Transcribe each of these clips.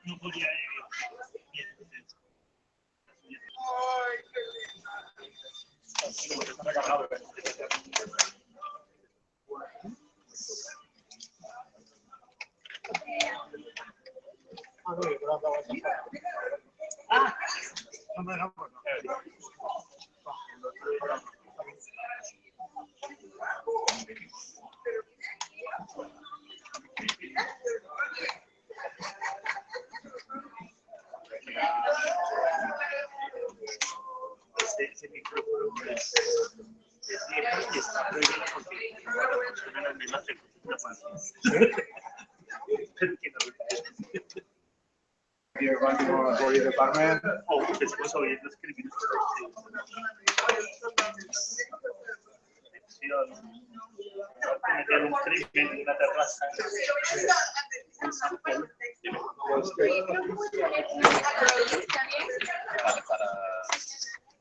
No podía ese micrófono es viejo y está prohibido porque funcionan las mismas frecuencias. O empecemos oyendo escribir. Cometer un crimen en una terraza.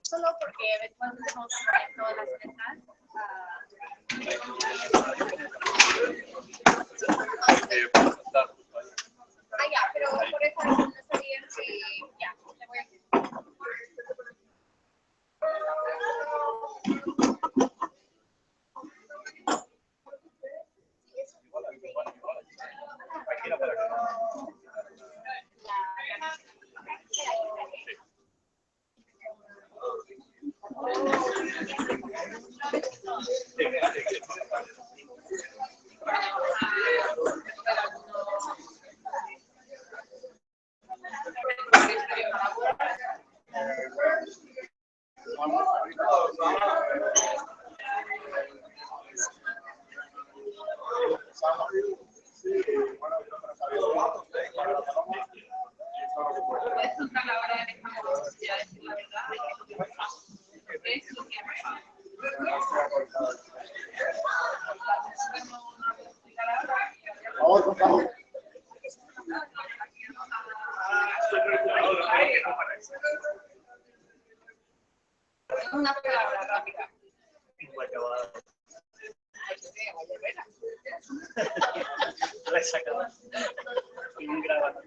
Solo porque eventualmente no todas las ventas. Ya, pero por eso no sabía que ya, le voy a decir. Puedes contar la hora de dejar la decir la verdad. Es lo que una palabra rápida. La he sacado. Y muy grabado.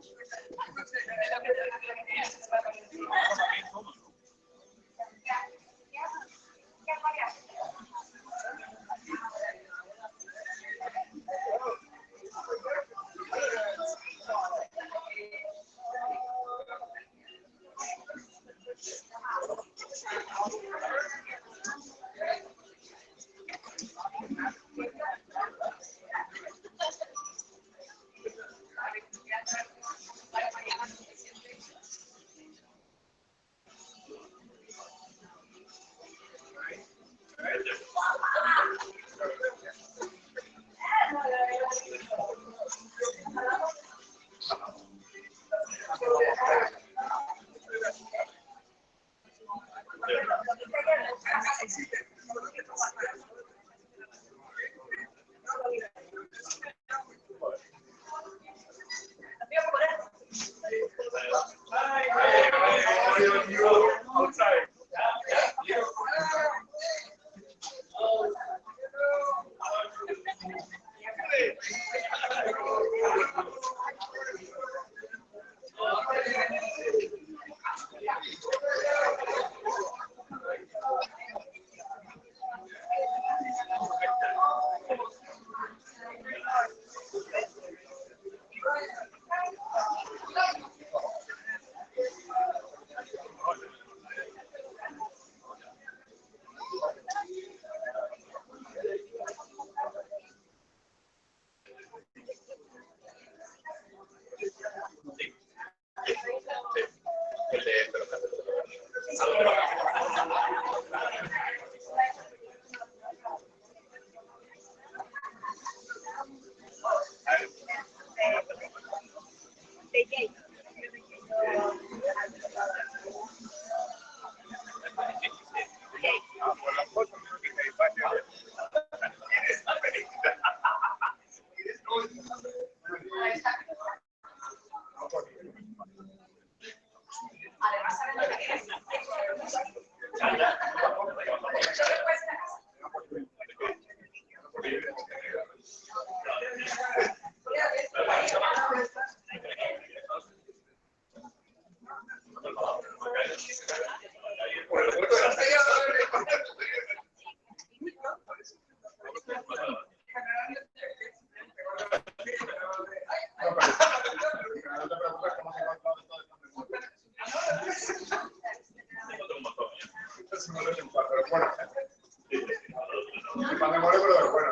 Para memoria, pero bueno,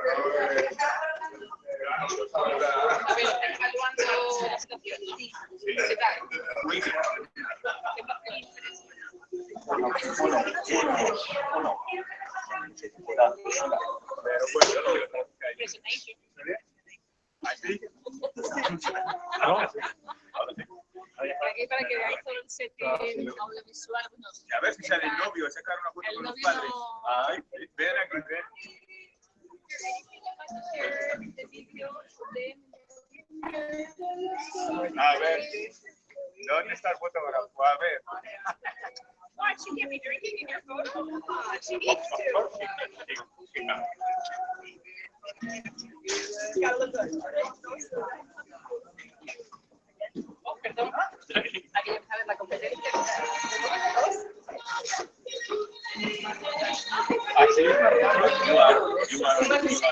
A ver, evaluando la situación. ¿Qué tal? Presentation. ¿Así? Aquí para que veáis todo el setting audiovisual. Bueno, A ver si sale el novio, sacar una foto el con los novio padres. no... Ay, ven aquí, ven. A ver, ¿dónde está el fotógrafo? A ver. Why she can't be drinking in your photo? She needs to. Gotta look good. Oh, perdón. Aquí ya sabes la competencia. Así es, Mariana. You are much older.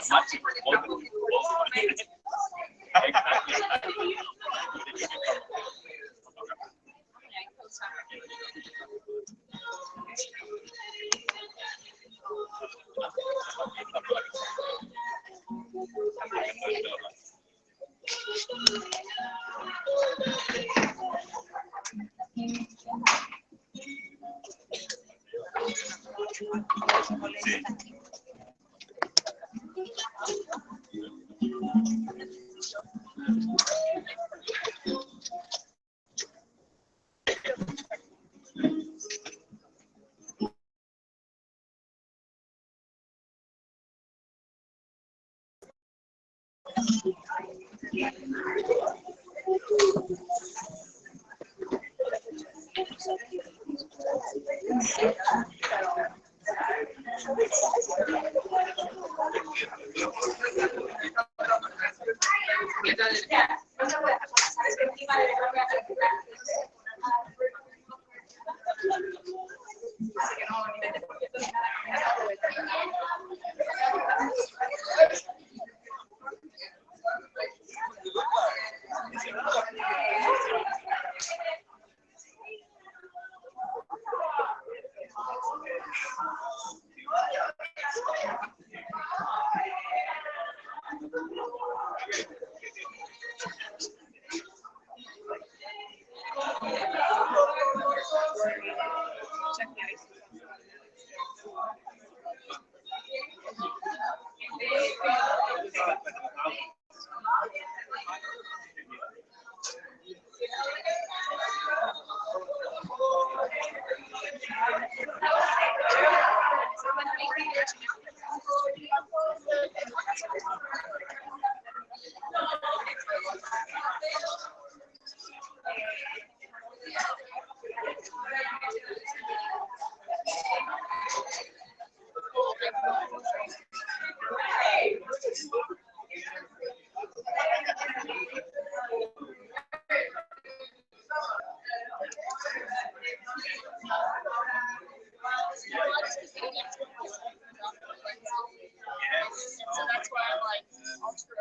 So that's why I'm like ultra.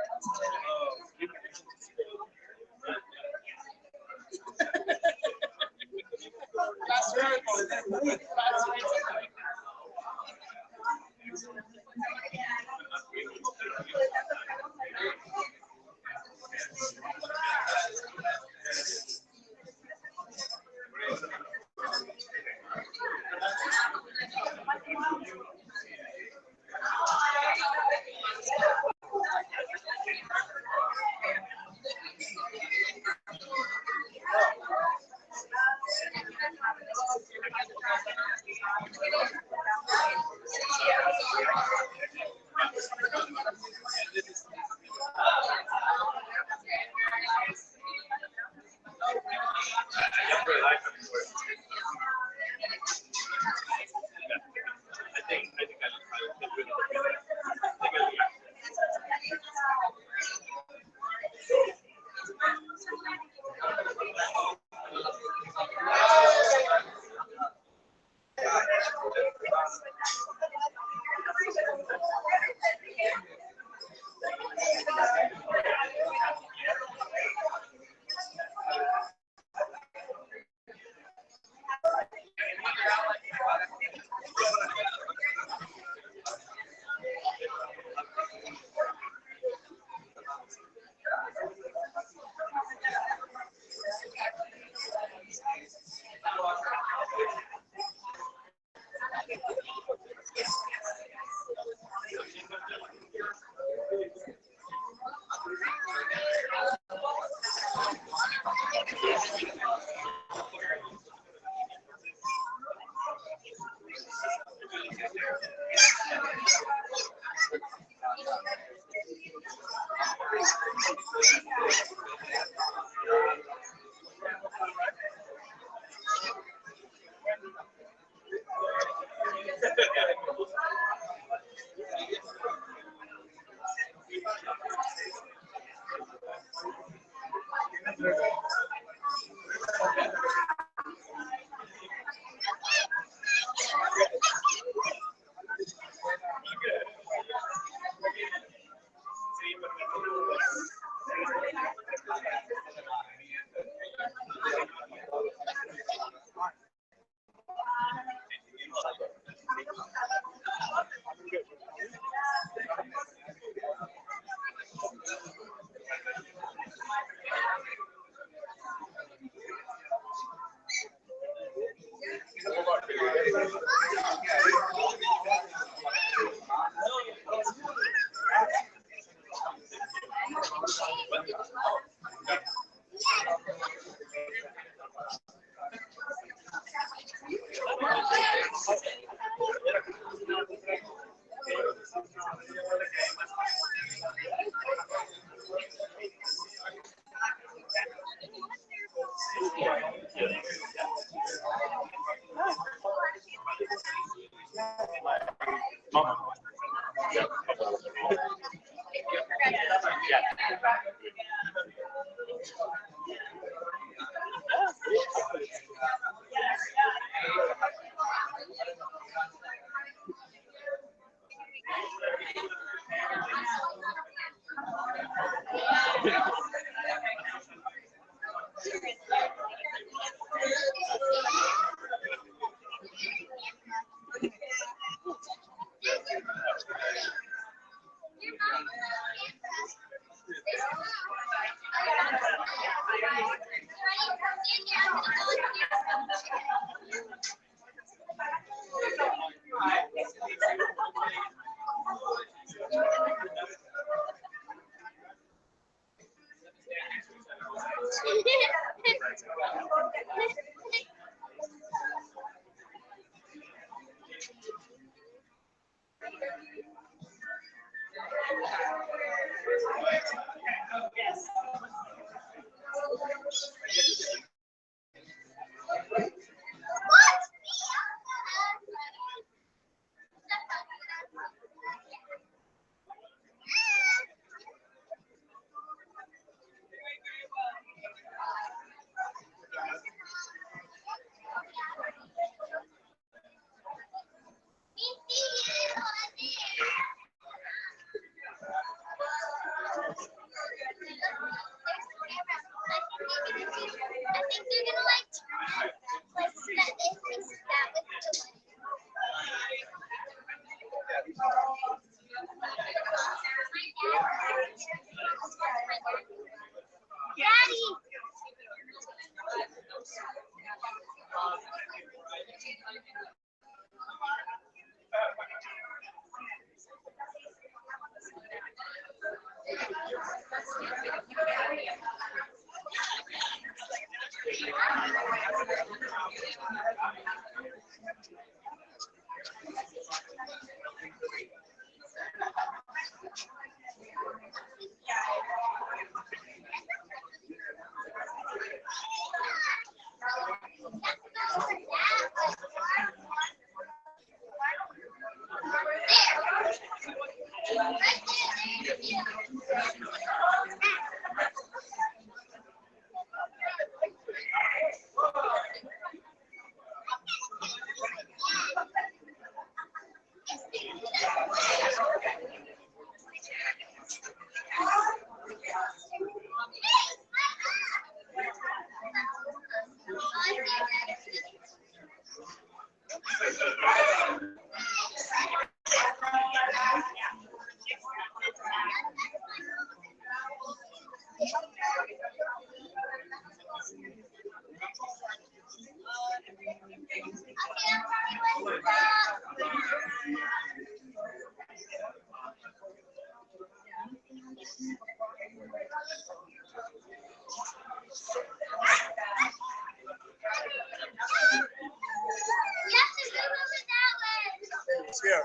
Yeah.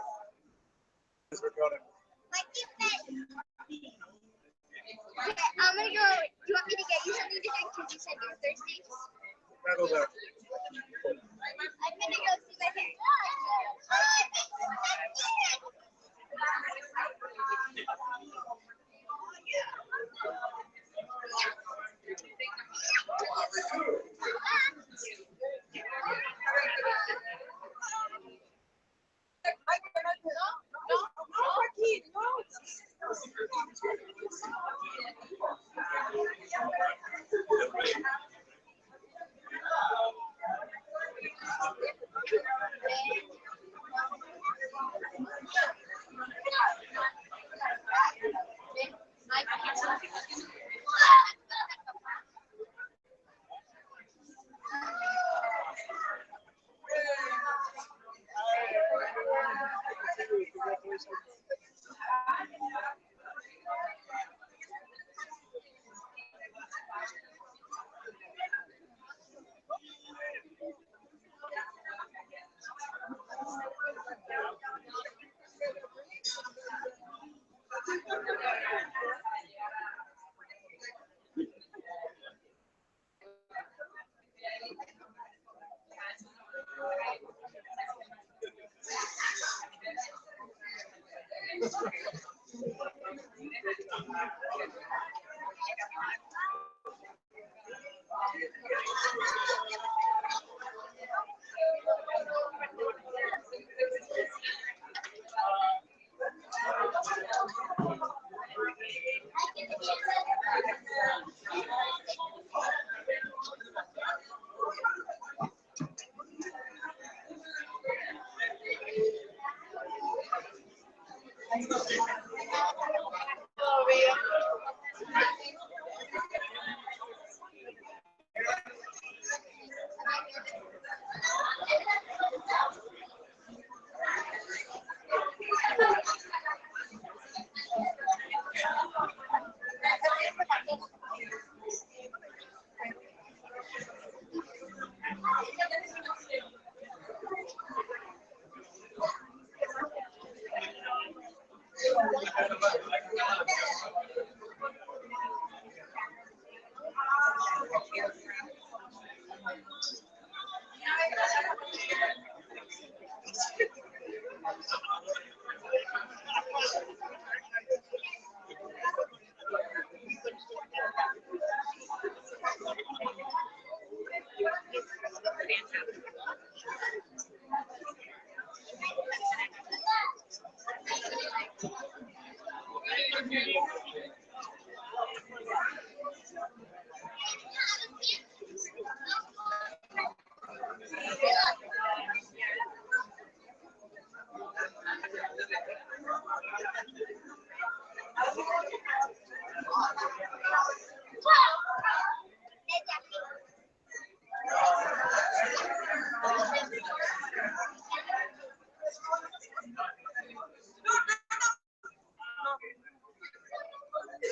It's recording. I'm gonna go. Do you want me to get you something to drink because you said you were thirsty? I'll go there. I'm gonna go see my parents.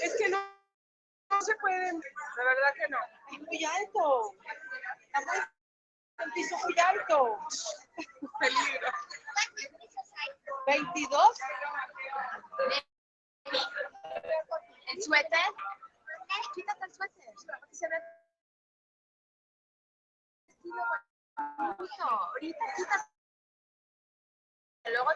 Es que no, no se pueden, de verdad que no. Es muy alto. Estamos en un piso muy alto. Peligro. 22. ¿El suéter? Quítate el suéter. Porque se ve bonito. Ahorita quítate. Luego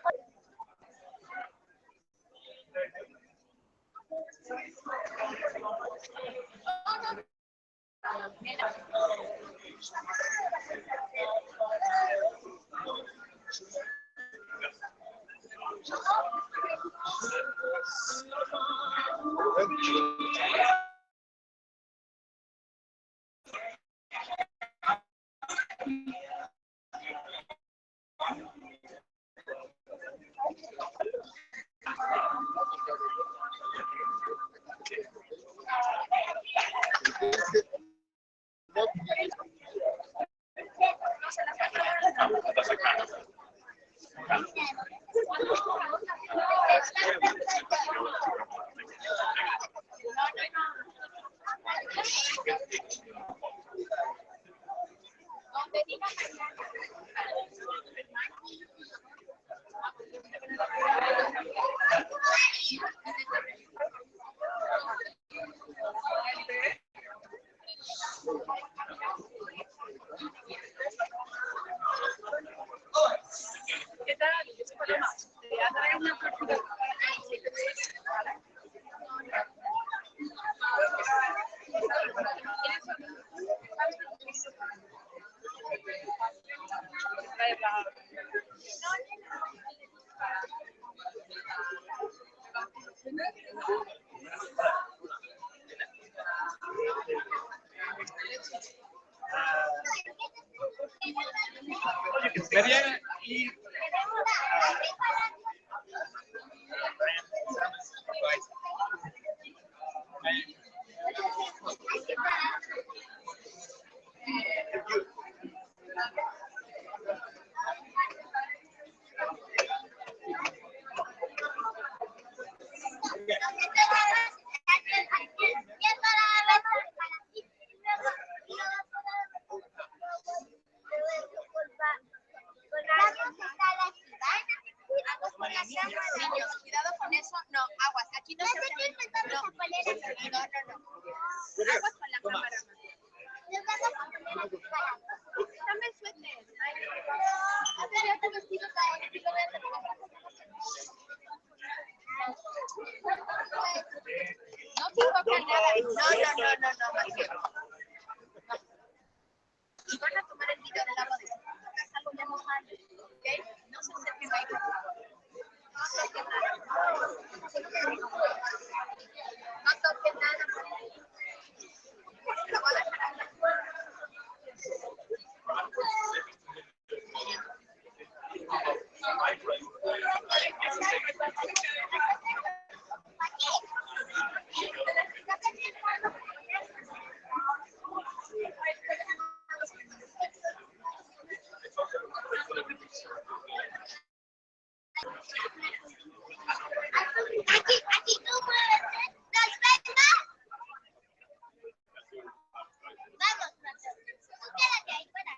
¿Qué tal? Te voy a traer una tortilla. Mariana y Niños, cuidado con eso. No, aguas. Aquí no se ve. No, no, no. Aguas con la cámara. Dame el suéter. Ya te vestido para el No se toca nada. No, Maite. Y van a tomar el video del lado de es algo ya normal, ¿ok? No se acerquen a ellos. No toquen nada. No toquen nada. Lo voy a dejar aquí. Aquí tú mueves. ¿Nos ves más? Vamos, tú quédate ahí fuera.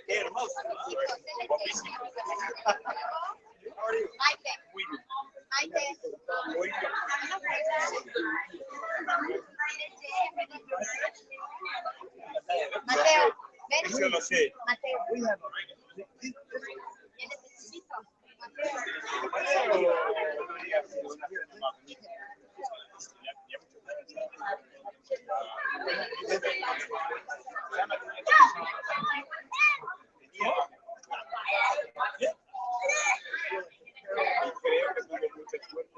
Qué hermoso. Guapísimo. Maite. Maite. Mateo, ven. Yo lo sé. Mateo. Ya necesito. Creo que tuve mucha suerte.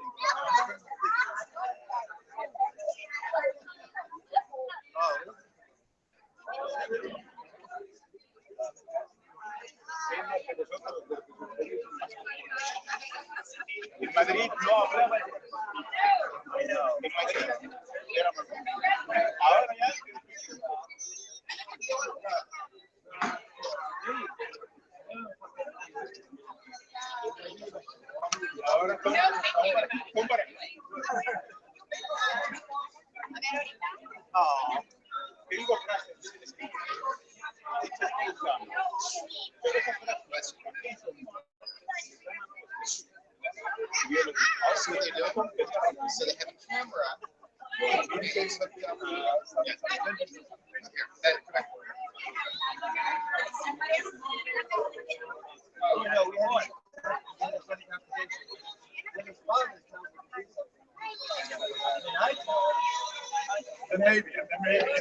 En Madrid no hablaba. En Madrid éramos. Ahora ya. Ahora compara. Ah, tengo frases. Pero esas frases, Also, you know, so they have a camera. maybe.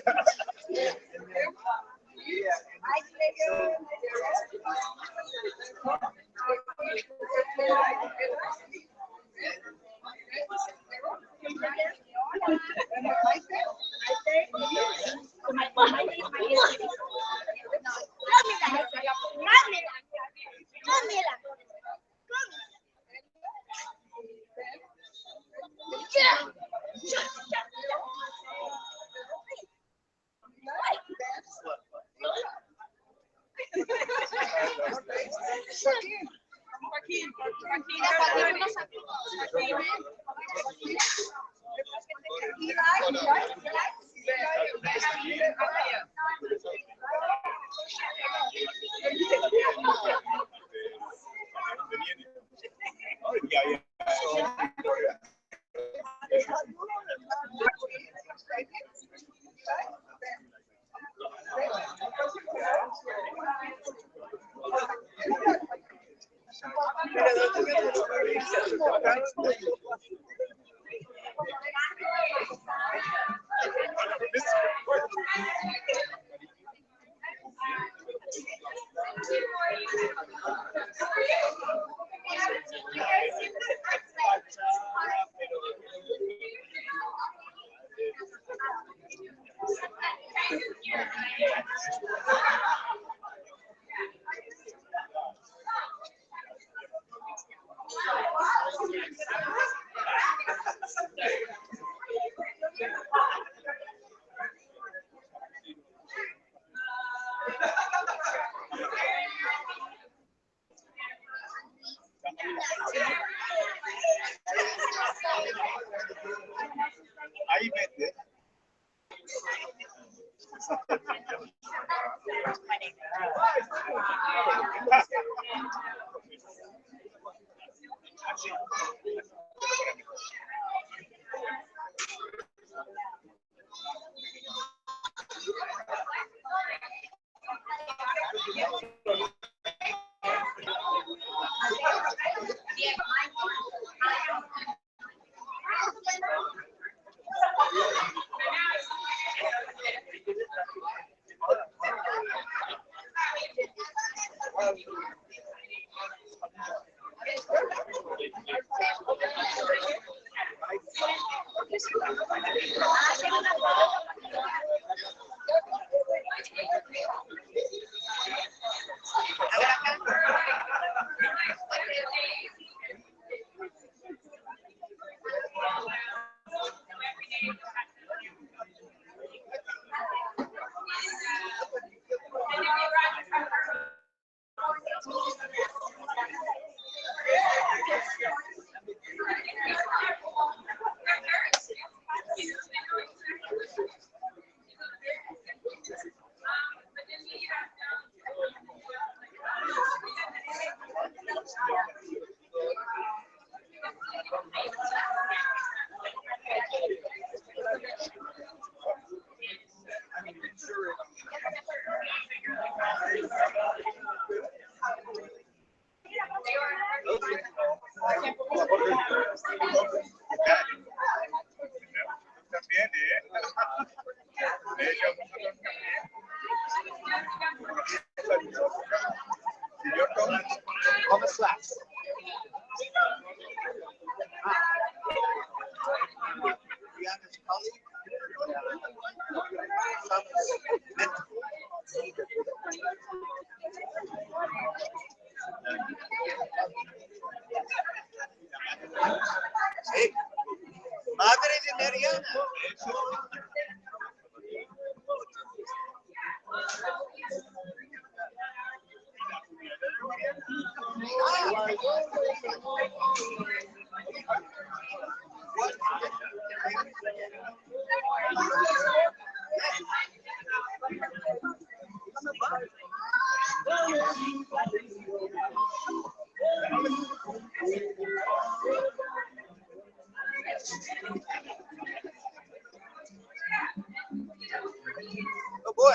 Ahí vete. Mariana. Oh boy.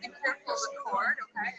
Be careful of the cord, okay?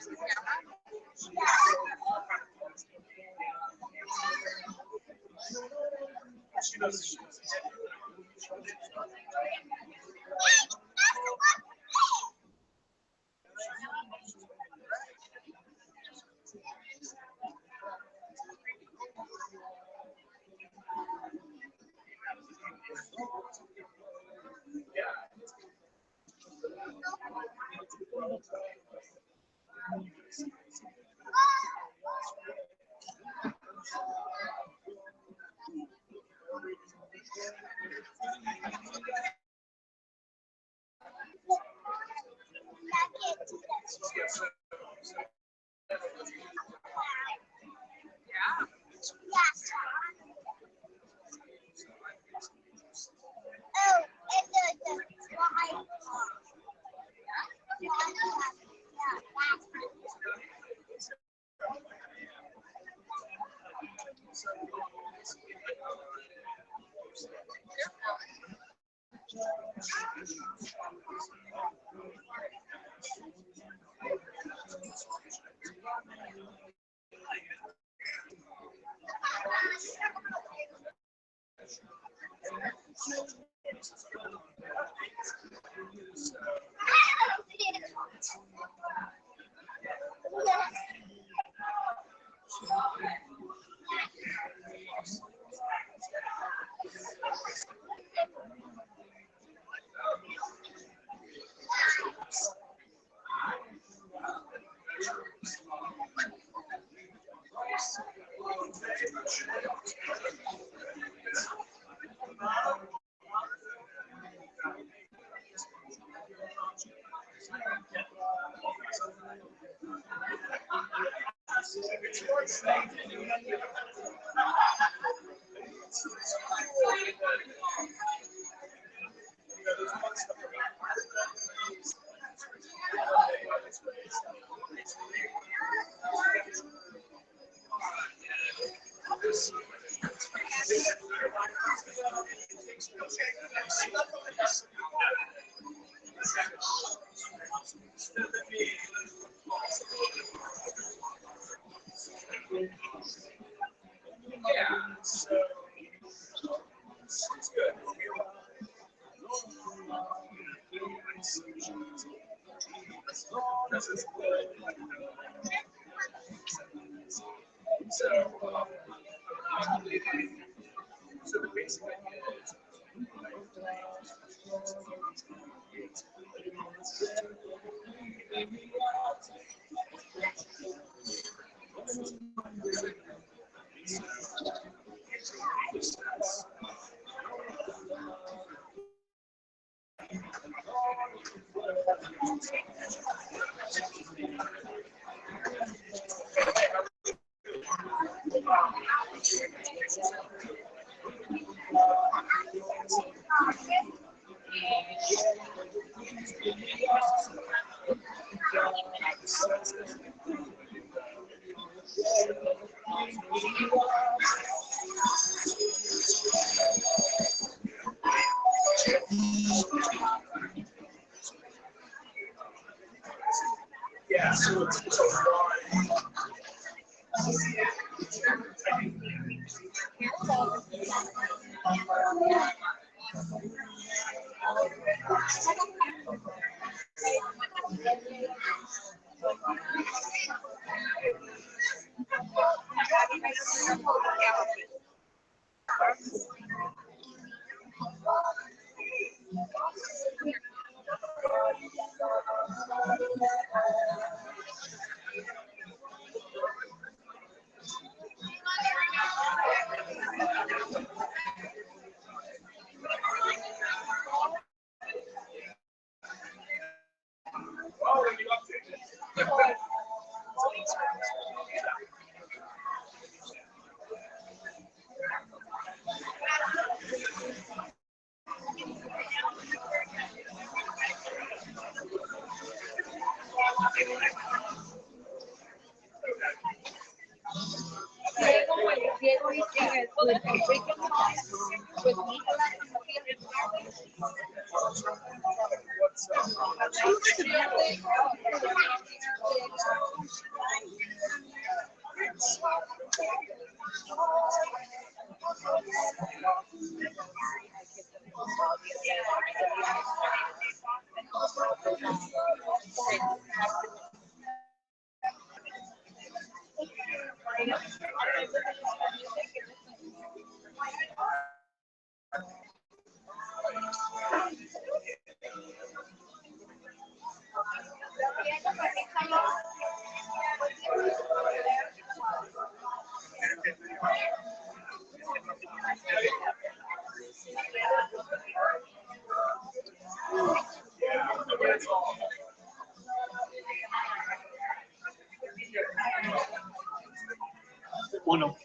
Uno.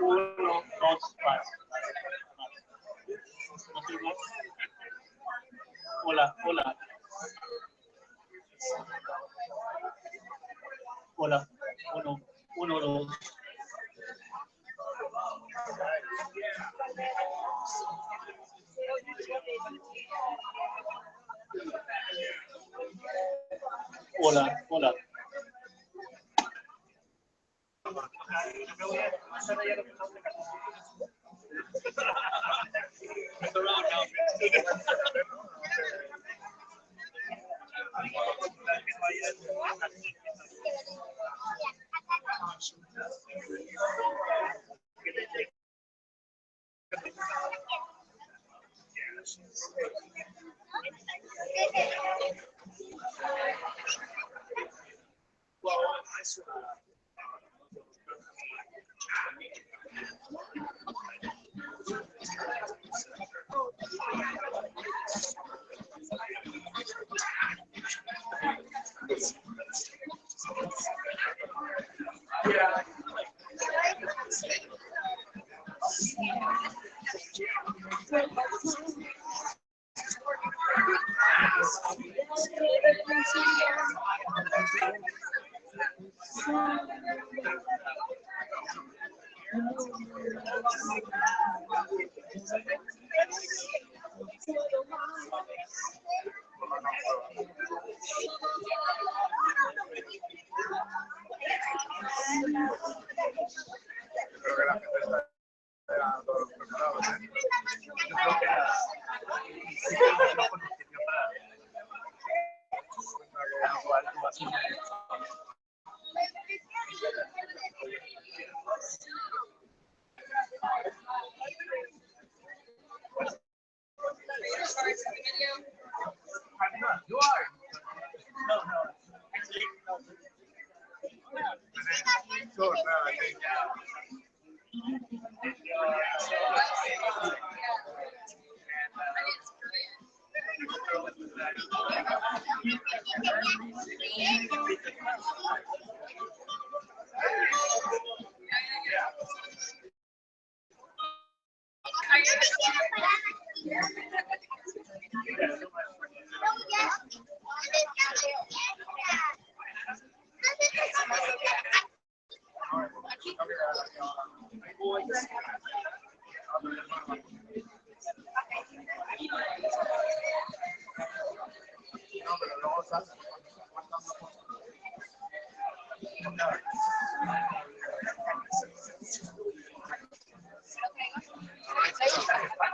Uno, dos, más. ¿No soy más? Hola, hola. Hola. Uno, uno, dos. Hola, hola.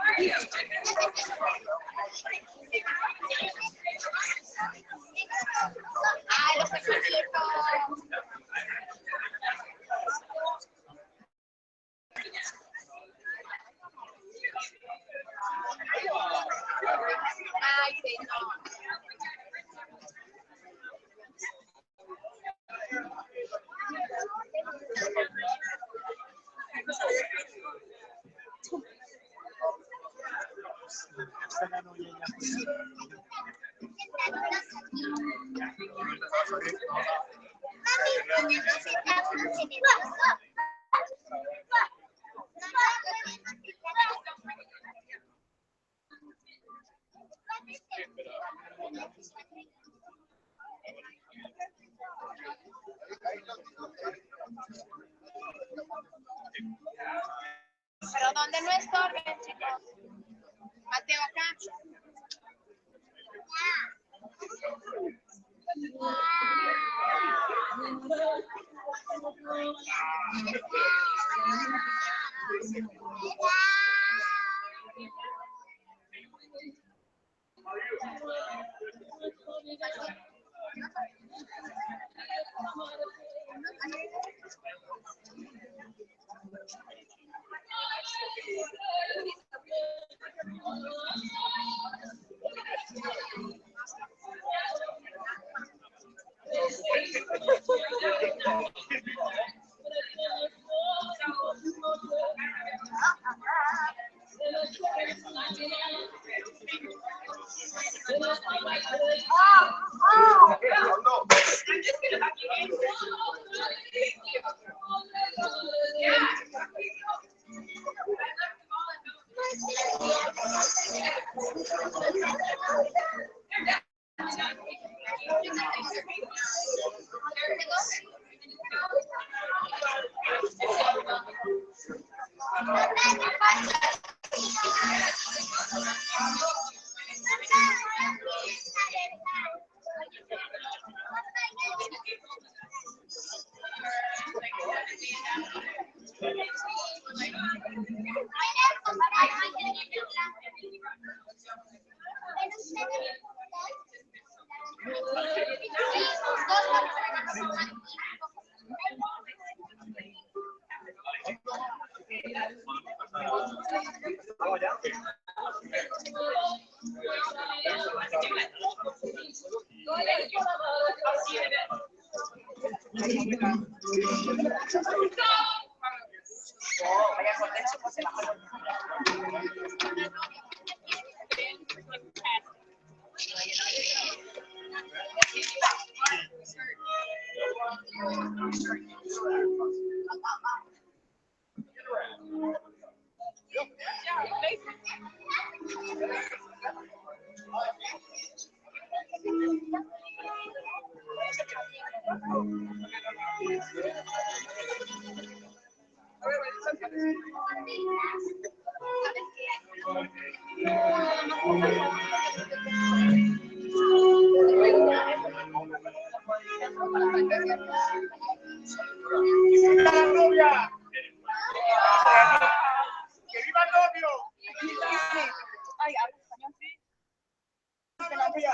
Creo que la gente está esperando los preparados. Ay, los pececitos. Ay, sí, no. Pero donde no estorben, chicos. Mateo acá.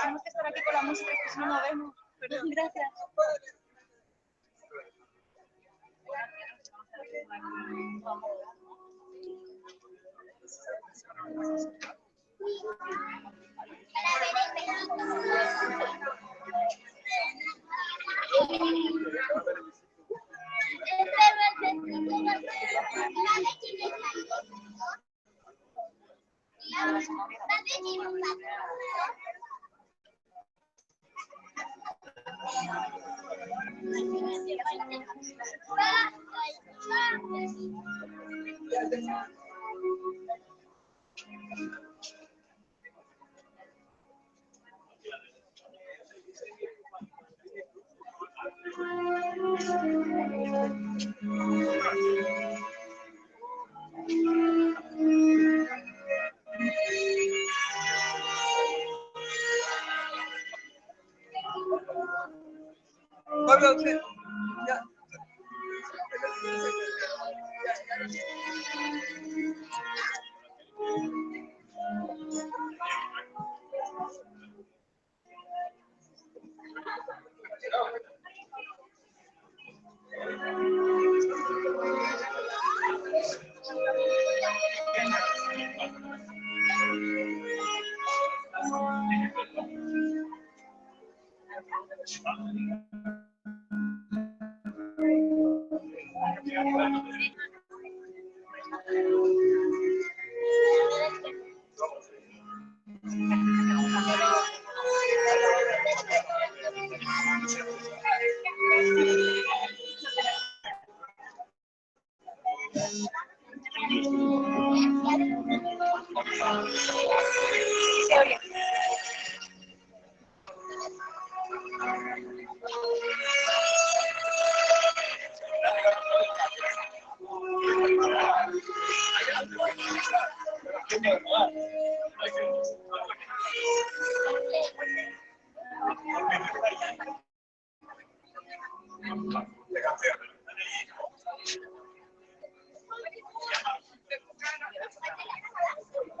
Tenemos que estar aquí con la música, que si no, no vemos. Perdón, gracias.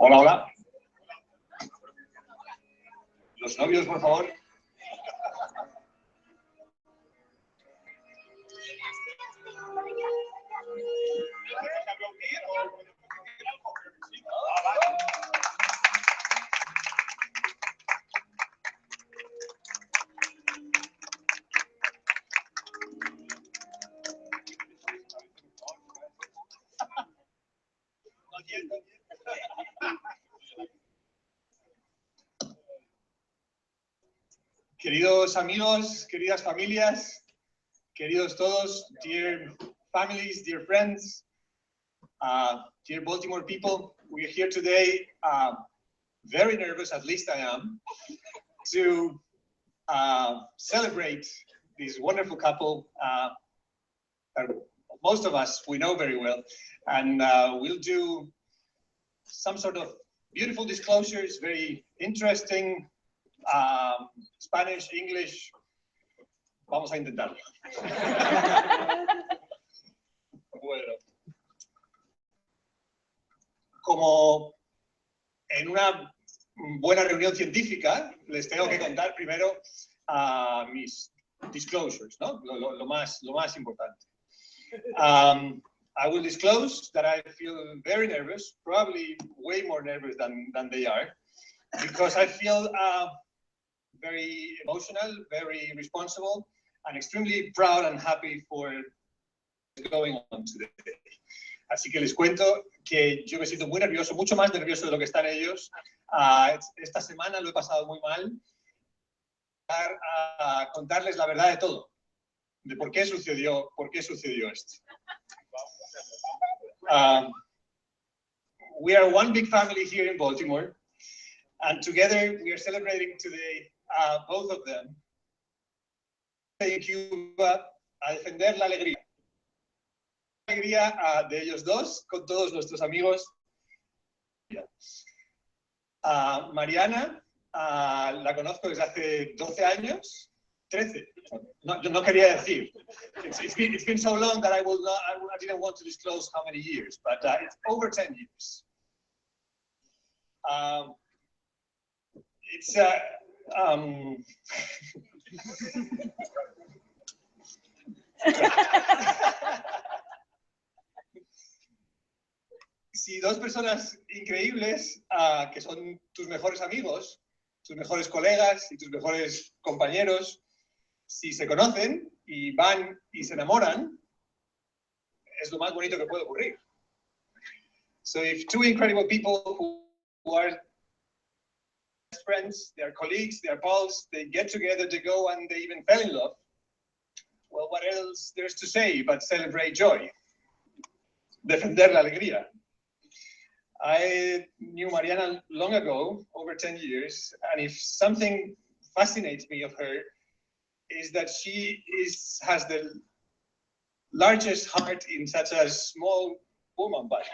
Hola, hola. Los novios, por favor. Queridos amigos, queridas familias, queridos todos, dear families, dear friends, dear Baltimore people, we are here today, very nervous, at least I am, to celebrate this wonderful couple that most of us, we know very well, and we'll do some sort of beautiful disclosures, very interesting, Spanish, English, vamos a intentarlo. Bueno, como en una buena reunión científica, les tengo que contar primero mis disclosures, ¿no? Lo más importante. I will disclose that I feel very nervous, probably way more nervous than they are, because I feel very emotional, very responsible, and extremely proud and happy for what's going on today. Así que les cuento que yo me siento muy nervioso, mucho más nervioso de lo que están ellos. Esta semana lo he pasado muy mal. A contarles la verdad de todo, de por qué sucedió esto. We are one big family here in Baltimore, and together we are celebrating today, both of them, en Cuba, a defender la alegría. La alegría de ellos dos, con todos nuestros amigos. Mariana, la conozco desde hace 12 años, 13. No, yo no quería decir. It's been so long that I didn't want to disclose how many years, but it's over 10 years. Si dos personas increíbles, que son tus mejores amigos, tus mejores colegas y tus mejores compañeros, si se conocen y van y se enamoran, es lo más bonito que puede ocurrir. So if two incredible people who are best friends, they are colleagues, they are pals, they get together, they go and they even fell in love, well, what else there's to say but celebrate joy? Defender la alegría. I knew Mariana long ago, over 10 years, and if something fascinates me of her, is that she has the largest heart in such a small woman body.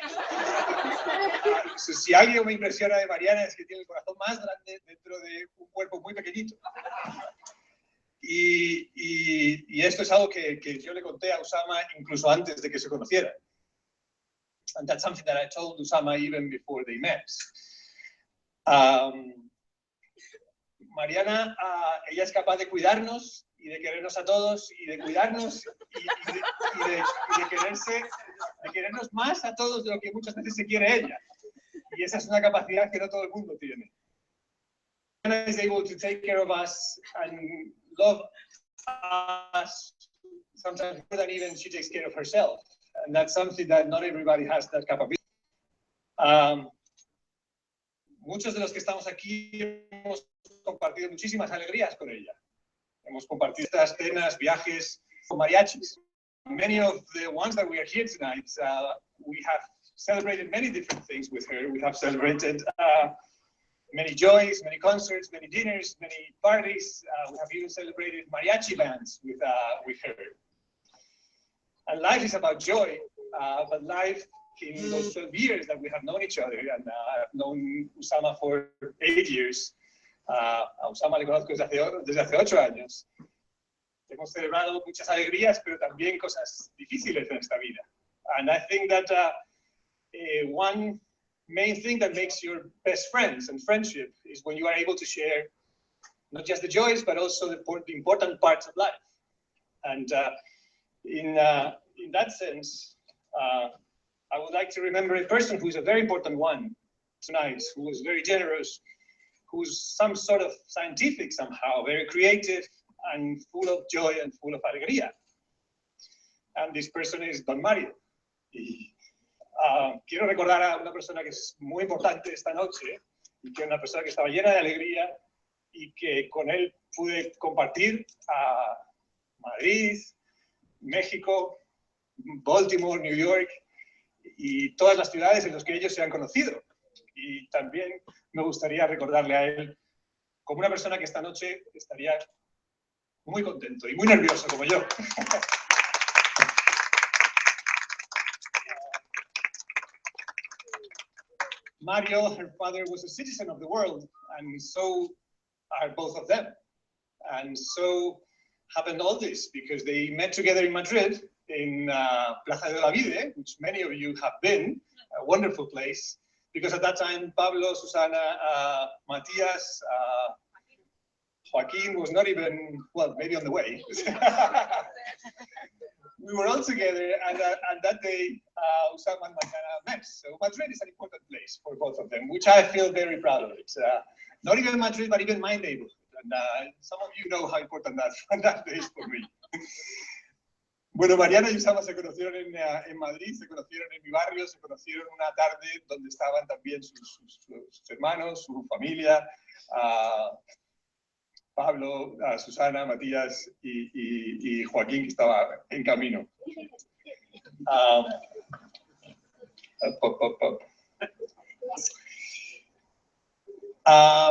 So, si algo me impresiona de Mariana es que tiene el corazón más grande dentro de un cuerpo muy pequeñito. Y esto es algo que yo le conté a Usama incluso antes de que se conocieran. And that's something that I told Usama even before they met. Mariana, ella es capaz de cuidarnos y de querernos a todos y de cuidarnos y de querernos más a todos de lo que muchas veces se quiere ella. Y esa es una capacidad que no todo el mundo tiene. Mariana is able to take care of us and love us sometimes more than even she takes care of herself. And that's something that not everybody has that capability. Muchos de los que estamos aquí hemos compartido muchísimas alegrías con ella. Hemos compartido estas cenas, viajes con mariachis. Many of the ones that we are here tonight, we have celebrated many different things with her. We have celebrated many joys, many concerts, many dinners, many parties. We have even celebrated mariachi bands with her. And life is about joy, but life in those 12 years that we have known each other, and I've known Usama for 8 years. A Usama le conozco desde hace 8 años. Hemos celebrado muchas alegrías, pero también cosas difíciles en esta vida. And I think that one main thing that makes your best friends and friendship is when you are able to share not just the joys, but also the important parts of life. And in that sense, I would like to remember a person who's a very important one tonight, who was very generous, who's some sort of scientific somehow, very creative and full of joy and full of alegría. And this person is Don Mario. Y, quiero recordar a una persona que es muy importante esta noche, y que es una persona que estaba llena de alegría y que con él pude compartir a Madrid, México, Baltimore, New York y todas las ciudades en las que ellos se han conocido. Y también me gustaría recordarle a él como una persona que esta noche estaría muy contento y muy nervioso como yo. Mario, her father, was a citizen of the world, and so are both of them. And so happened all this because they met together in Madrid, in Plaza de la Vide, which many of you have been, a wonderful place, because at that time, Pablo, Susana, Matias, Joaquin was not even, well, maybe on the way. We were all together, and that day, Usama and Mariana met. So Madrid is an important place for both of them, which I feel very proud of. It's not even Madrid, but even my neighborhood. And some of you know how important that is for me. Bueno, Mariana y Usama se conocieron en Madrid, se conocieron en mi barrio, se conocieron una tarde donde estaban también sus hermanos, su familia, Pablo, Susana, Matías y Joaquín, que estaba en camino.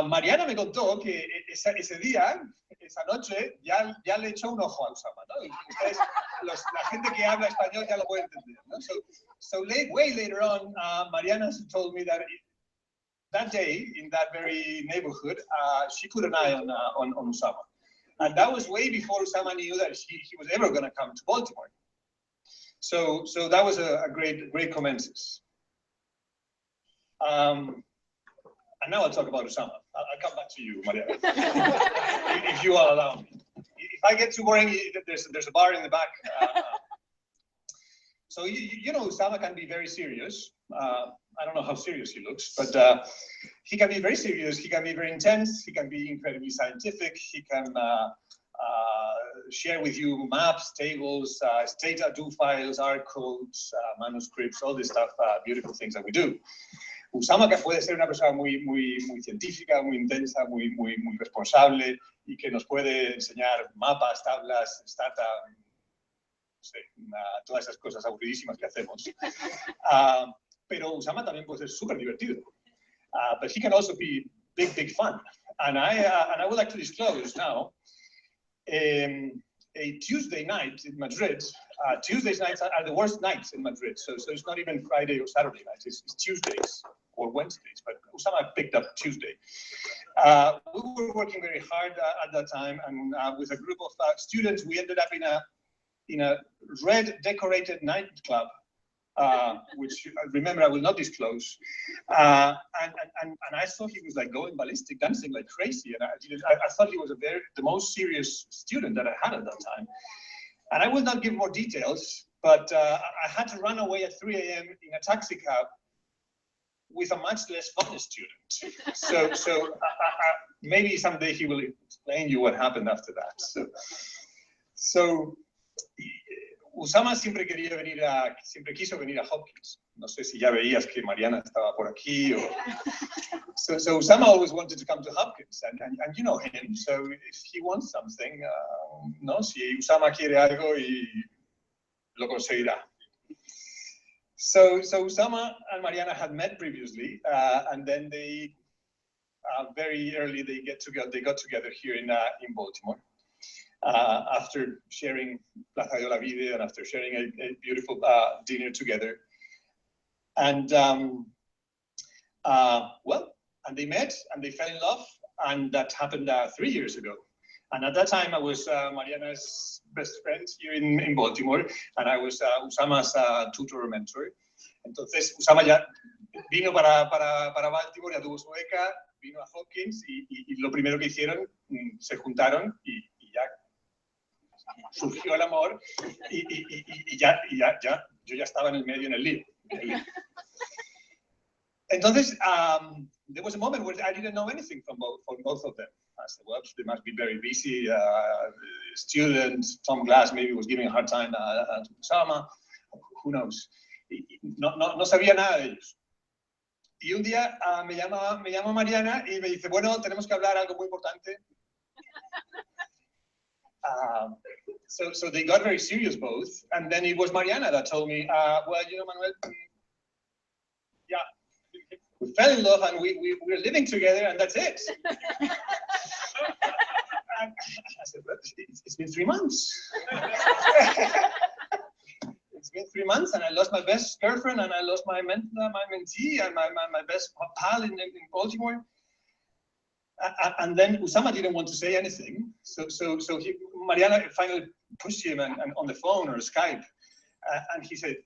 Mariana me contó que ese día, esa noche, ya le echó un ojo a Usama, ¿no? Ustedes, la gente que habla español ya lo puede entender, ¿no? So way later on, Mariana told me that day, in that very neighborhood, she put an eye on Usama. And that was way before Usama knew that he was ever going to come to Baltimore. So that was a great commences. And now I'll talk about Usama. I'll come back to you, Mariana, if you all allow me. If I get too boring, there's a bar in the back. So you know, Usama can be very serious. I don't know how serious he looks, but he can be very serious. He can be very intense. He can be incredibly scientific. He can share with you maps, tables, state-do files, R codes, manuscripts, all this stuff, beautiful things that we do. Usama, que puede ser una persona muy científica, muy intensa, muy responsable y que nos puede enseñar mapas, tablas, stata, no sé, todas esas cosas aburridísimas que hacemos. Pero Usama también puede ser súper divertido. But he can also be big fun. And I would like to disclose now, a Tuesday night in Madrid, Tuesdays nights are the worst nights in Madrid. So it's not even Friday or Saturday nights, it's Tuesdays or Wednesdays, but Usama picked up Tuesday. We were working very hard at that time, and with a group of students, we ended up in a red decorated nightclub, which remember I will not disclose. And I saw he was like going ballistic, dancing like crazy, and I thought he was the most serious student that I had at that time. And I will not give more details, but I had to run away at 3 a.m. in a taxi cab with a much less fun student. So maybe someday he will explain you what happened after that. So Usama siempre quiso venir a Hopkins. No sé si ya veías que Mariana estaba por aquí. So Usama always wanted to come to Hopkins, and you know him. So if he wants something, no, si Usama quiere algo, y lo conseguirá. So Usama and Mariana had met previously, and then they very early they got together here in Baltimore. After sharing Plaza de la Vida and after sharing a beautiful dinner together. And and they met and they fell in love, and that happened 3 years ago. And at that time I was Mariana's best friend here in Baltimore, and I was Usama's tutor or mentor. Entonces Usama ya vino para Baltimore, ya tuvo su beca, vino a Hopkins y lo primero que hicieron, se juntaron y ya surgió el amor y ya yo ya estaba en el medio, en el lío. Entonces, there was a moment where I didn't know anything from both of them. I said, well, they must be very busy. Students, Tom Glass maybe was giving a hard time to Usama. Who knows? No sabía nada de ellos. Y un día me llama Mariana y me dice, bueno, tenemos que hablar algo muy importante. So they got very serious both, and then it was Mariana that told me, well, you know, Manuel, yeah, we fell in love and we're living together, and that's it. And I said, but it's been 3 months. It's been 3 months, and I lost my best girlfriend, and I lost my mentee, and my best pal in Baltimore. And then Usama didn't want to say anything, so Mariana finally pushed him and on the phone or Skype, and he said,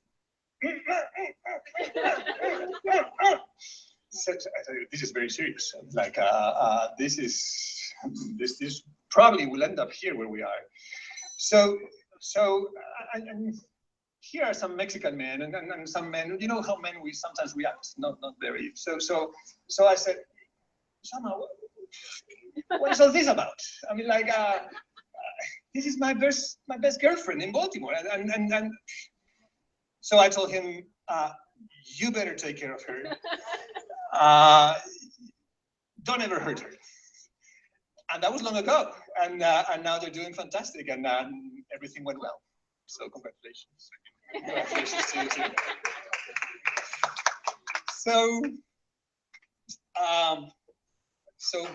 so, "This is very serious. Like this is this probably will end up here where we are. So and here are some Mexican men and some men. You know how men we sometimes react, not very. So I said, Usama, what is all this about? I mean, like, this is my best girlfriend in Baltimore, and so I told him, you better take care of her. Don't ever hurt her. And that was long ago, and now they're doing fantastic, and everything went well. So congratulations. Congratulations to you too. So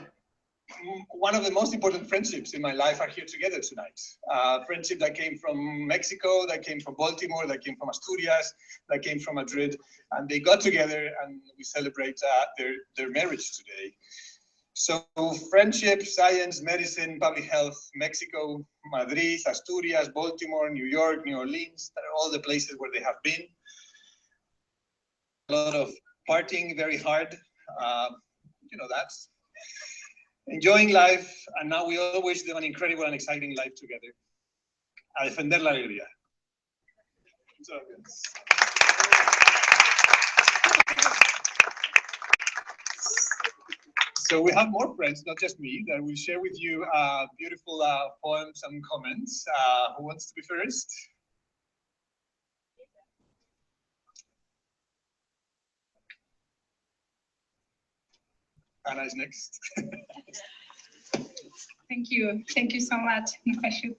one of the most important friendships in my life are here together tonight. Friendship that came from Mexico, that came from Baltimore, that came from Asturias, that came from Madrid, and they got together and we celebrate their marriage today. So friendship, science, medicine, public health, Mexico, Madrid, Asturias, Baltimore, New York, New Orleans, that are all the places where they have been. A lot of partying very hard, you know, that's enjoying life, and now we all wish them an incredible and exciting life together. A defender la alegría. So we have more friends, not just me, that will share with you beautiful poems and comments. Who wants to be first? Anna is next. Thank you so much. If I should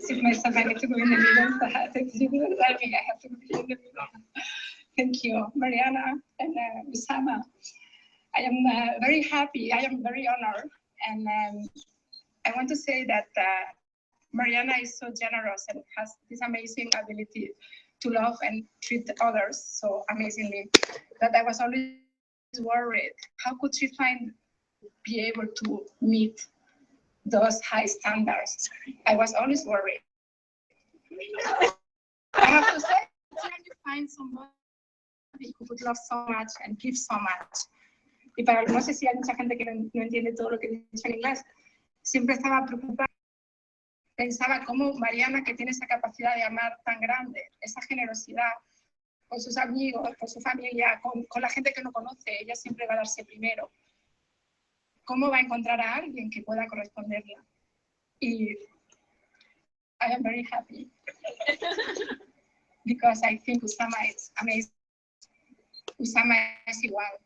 sit myself, I need to go in the middle. I have to go in the middle. Thank you, Mariana and Usama. I am very happy. I am very honored, and I want to say that Mariana is so generous and has this amazing ability to love and treat others so amazingly that I was always worried. How could she be able to meet those high standards? I was always worried. I have to say, trying to find somebody who would love so much and give so much. Y para no sé si hay mucha gente que no entiende todo lo que he dicho en inglés, siempre estaba preocupada. Pensaba cómo Mariana, que tiene esa capacidad de amar tan grande, esa generosidad con sus amigos, con su familia, con la gente que no conoce, ella siempre va a darse primero. ¿Cómo va a encontrar a alguien que pueda corresponderla? Y I am very happy because I think Usama is amazing. Usama es igual.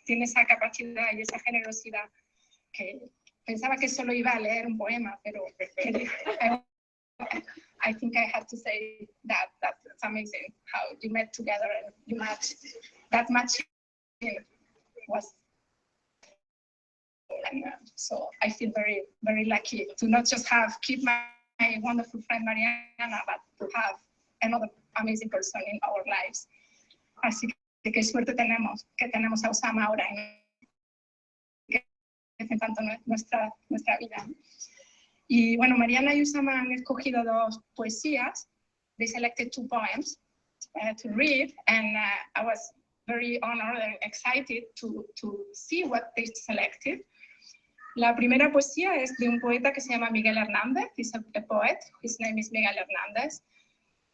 Tiene esa capacidad y esa generosidad que pensaba que solo iba a leer un poema, pero I think I have to say that that's amazing how you met together and you matched. That matching was, and so I feel very, very lucky to not just keep my wonderful friend Mariana, but to have another amazing person in our lives. Así que qué suerte tenemos a Usama ahora en tanto nuestra vida. Y bueno, Mariana y Usama han escogido dos poesías. They selected 2 poems to read, and I was very honored and excited to see what they selected. La primera poesía es de un poeta que se llama Miguel Hernández. He's a poet. His name is Miguel Hernández.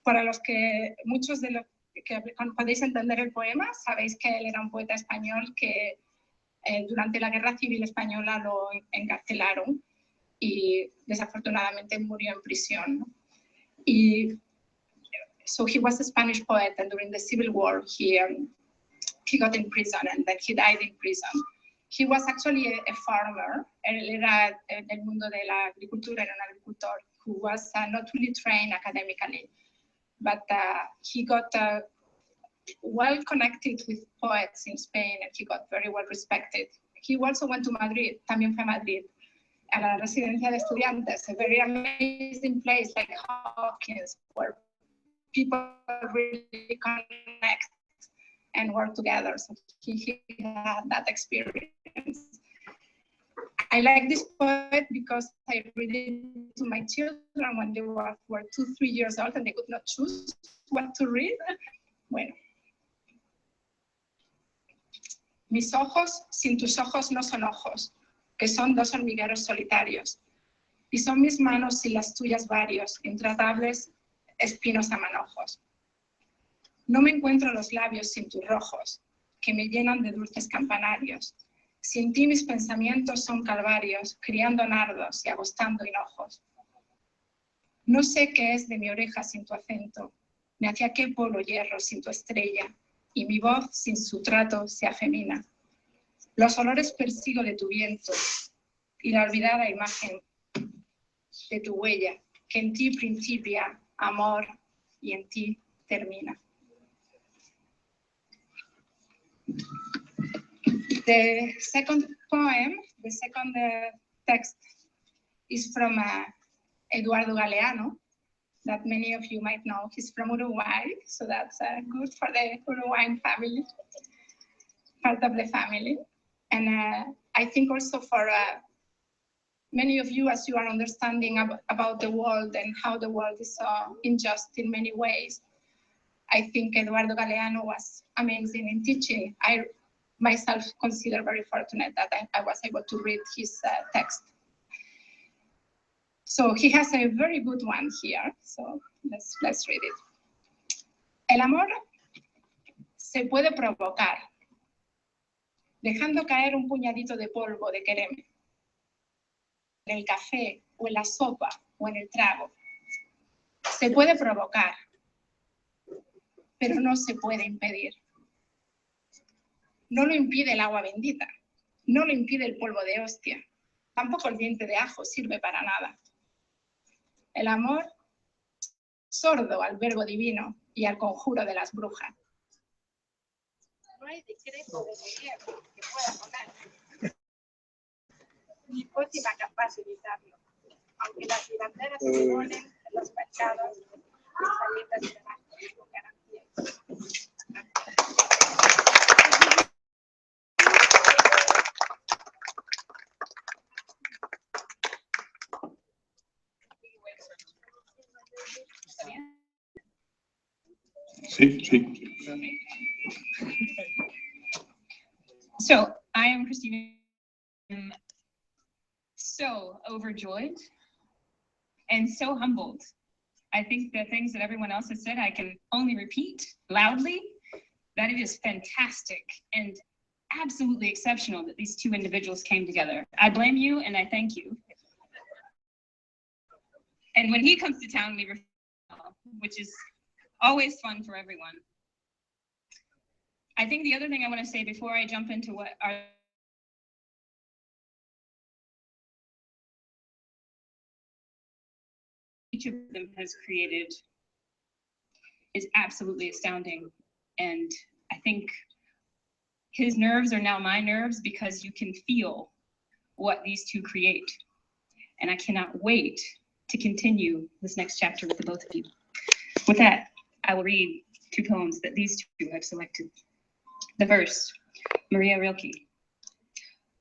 Para los que muchos de los que podéis entender el poema, sabéis que él era un poeta español que durante la Guerra Civil Española lo encarcelaron y desafortunadamente murió en prisión. Y so he was a Spanish poet, and during the Civil War he got in prison and then he died in prison. He was actually a farmer. Él era del mundo de la agricultura, era un agricultor who was not really trained academically, but he got well connected with poets in Spain and he got very well respected. He also went to Madrid, también fue a Madrid, a la residencia de estudiantes, a very amazing place like Hawkins, where people really connect and work together. So he had that experience. I like this poet because I read it to my children when they were 2-3 years old and they could not choose what to read. Bueno. Mis ojos sin tus ojos no son ojos, que son dos hormigueros solitarios. Y son mis manos sin las tuyas varios, intratables espinos a manojos. No me encuentro los labios sin tus rojos, que me llenan de dulces campanarios. Sin ti mis pensamientos son calvarios, criando nardos y agostando hinojos. No sé qué es de mi oreja sin tu acento, ni hacia qué polo hierro sin tu estrella, y mi voz sin su trato se afemina. Los olores persigo de tu viento, y la olvidada imagen de tu huella, que en ti principia amor y en ti termina. The second poem, the second text is from Eduardo Galeano, that many of you might know. He's from Uruguay, so that's good for the Uruguayan family, part of the family. And I think also for many of you, as you are understanding about the world and how the world is so unjust in many ways, I think Eduardo Galeano was amazing in teaching. I myself consider very fortunate that I was able to read his text. So he has a very good one here, so let's read it. El amor se puede provocar, dejando caer un puñadito de polvo de quererme, en el café, o en la sopa, o en el trago. Se puede provocar, pero no se puede impedir. No lo impide el agua bendita, no lo impide el polvo de hostia, tampoco el diente de ajo sirve para nada. El amor, sordo al verbo divino y al conjuro de las brujas. No hay decreto de gobierno que pueda poner, ni pócima capaz de evitarlo, aunque las hilanderas se ponen en los mercados y salidas de baño con garantía. Sí, sí. So I am Christina. I'm so overjoyed and so humbled. I think the things that everyone else has said, I can only repeat loudly, that it is fantastic and absolutely exceptional that these two individuals came together. I blame you and I thank you. And when he comes to town, we refer, which is always fun for everyone. I think the other thing I want to say before I jump into what are each of them has created is absolutely astounding. And I think his nerves are now my nerves because you can feel what these two create. And I cannot wait to continue this next chapter with the both of you. With that, I will read two poems that these two have selected. The first, Maria Rilke.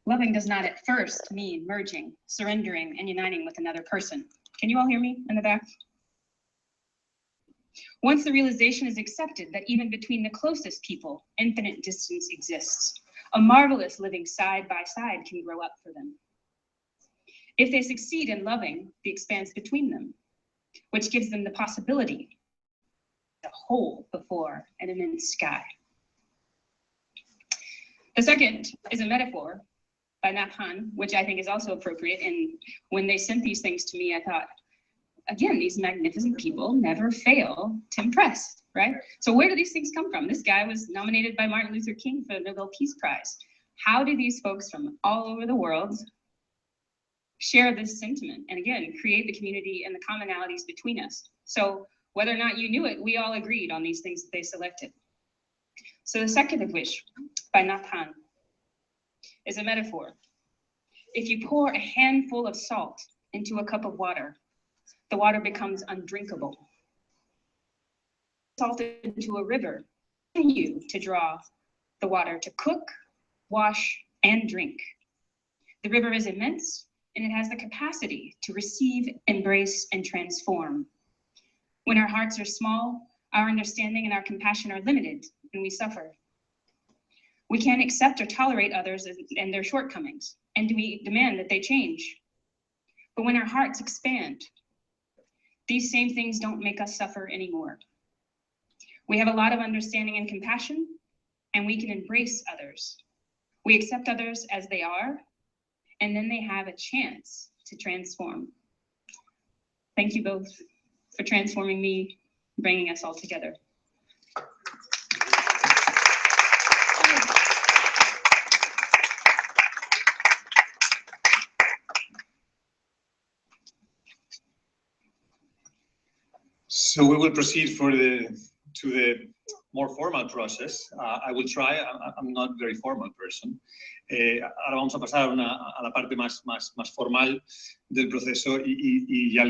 Loving does not at first mean merging, surrendering, and uniting with another person. Can you all hear me in the back? Once the realization is accepted that even between the closest people, infinite distance exists, a marvelous living side by side can grow up for them. If they succeed in loving the expanse between them, which gives them the possibility of a hole before an immense sky. The second is a metaphor by Nathan, which I think is also appropriate. And when they sent these things to me, I thought, again, these magnificent people never fail to impress, right? So where do these things come from? This guy was nominated by Martin Luther King for the Nobel Peace Prize. How do these folks from all over the world share this sentiment? And again, create the community and the commonalities between us. So whether or not you knew it, we all agreed on these things that they selected. So the second of which, by Nathan, is a metaphor. If you pour a handful of salt into a cup of water, the water becomes undrinkable. Salt into a river, continue to draw the water to cook, wash, and drink. The river is immense, and it has the capacity to receive, embrace, and transform. When our hearts are small, our understanding and our compassion are limited, and we suffer. We can't accept or tolerate others and their shortcomings, and we demand that they change. But when our hearts expand, these same things don't make us suffer anymore. We have a lot of understanding and compassion, and we can embrace others. We accept others as they are, and then they have a chance to transform. Thank you both for transforming me, bringing us all together. So we will proceed to the more formal process. I will try. I'm not a very formal person. Ahora vamos a pasar a la parte más formal del proceso y ya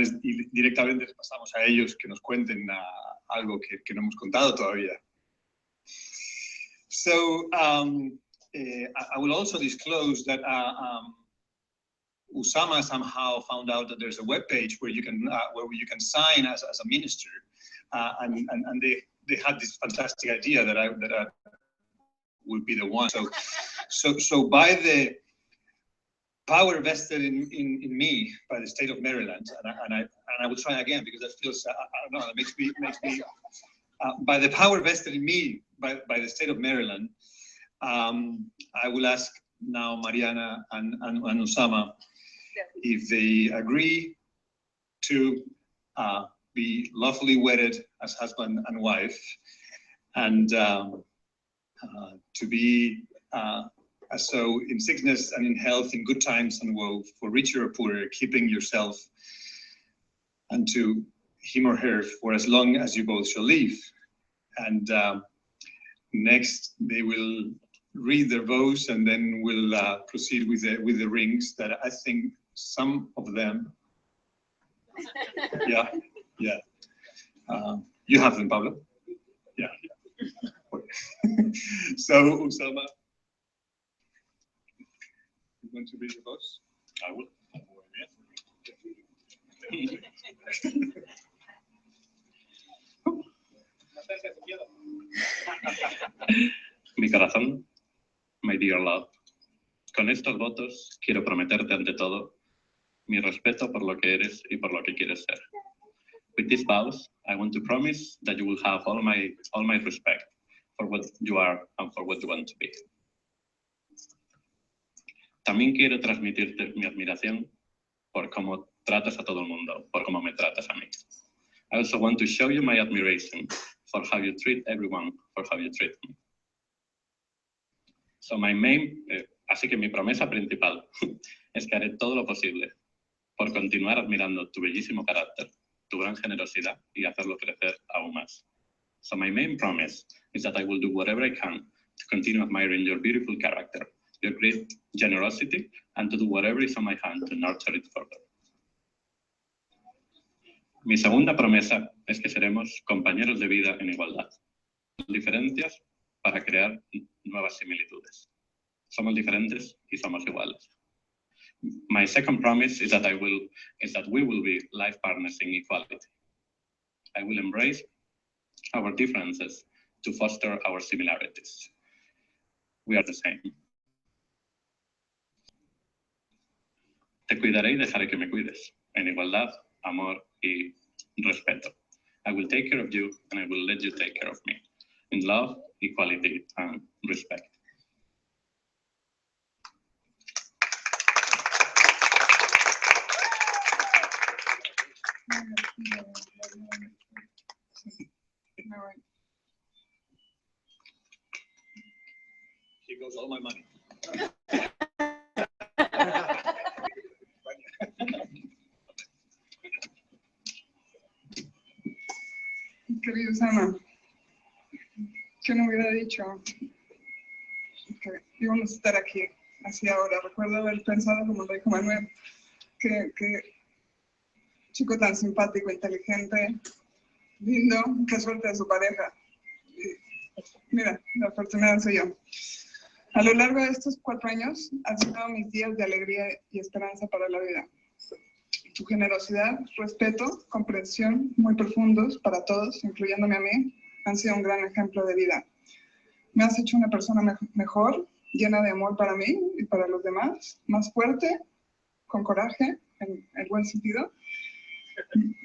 directamente les pasamos a ellos que nos cuenten algo que no hemos contado todavía. So I will also disclose that Usama somehow found out that there's a web page where you can sign as a minister, and they had this fantastic idea that I would be the one. So by the power vested in me by the state of Maryland, and I will try again because that feels I don't know, that makes me by the power vested in me by the state of Maryland, I will ask now Mariana and Usama if they agree to be lawfully wedded as husband and wife, and to be so in sickness and in health, in good times and woe, for richer or poorer, keeping yourself unto him or her for as long as you both shall live. And next they will read their vows, and then we'll proceed with the rings that I think some of them, yeah. You have them, Pablo? Yeah. So, Usama, you want to read the vows? I will. Mi corazón, my dear love, con estos votos quiero prometerte ante todo mi respeto por lo que eres y por lo que quieres ser. With these vows, I want to promise that you will have all my respect for what you are and for what you want to be. También quiero transmitirte mi admiración por cómo tratas a todo el mundo, por cómo me tratas a mí. I also want to show you my admiration for how you treat everyone, for how you treat me. So así que mi promesa principal es que haré todo lo posible por continuar admirando tu bellísimo carácter, tu gran generosidad y hacerlo crecer aún más. So my main promise is that I will do whatever I can to continue admiring your beautiful character, your great generosity, and to do whatever is on my hand to nurture it further. Mi segunda promesa es que seremos compañeros de vida en igualdad, diferencias para crear nuevas similitudes. Somos diferentes y somos iguales. My second promise is that we will be life partners in equality. I will embrace our differences to foster our similarities. We are the same. Te cuidaré y dejaré que me cuides, en igualdad, amor y respeto. I will take care of you and I will let you take care of me, in love, equality, and respect. Here goes all my money. Querido Usama, yo no hubiera dicho que íbamos a estar aquí, así ahora. Recuerdo haber pensado, como lo dijo Manuel, que chico tan simpático, inteligente, lindo, qué suerte de su pareja. Y mira, la afortunada soy yo. A lo largo de estos 4 años han sido mis días de alegría y esperanza para la vida. Tu generosidad, respeto, comprensión muy profundos para todos, incluyéndome a mí, han sido un gran ejemplo de vida. Me has hecho una persona mejor, llena de amor para mí y para los demás, más fuerte, con coraje, en el buen sentido.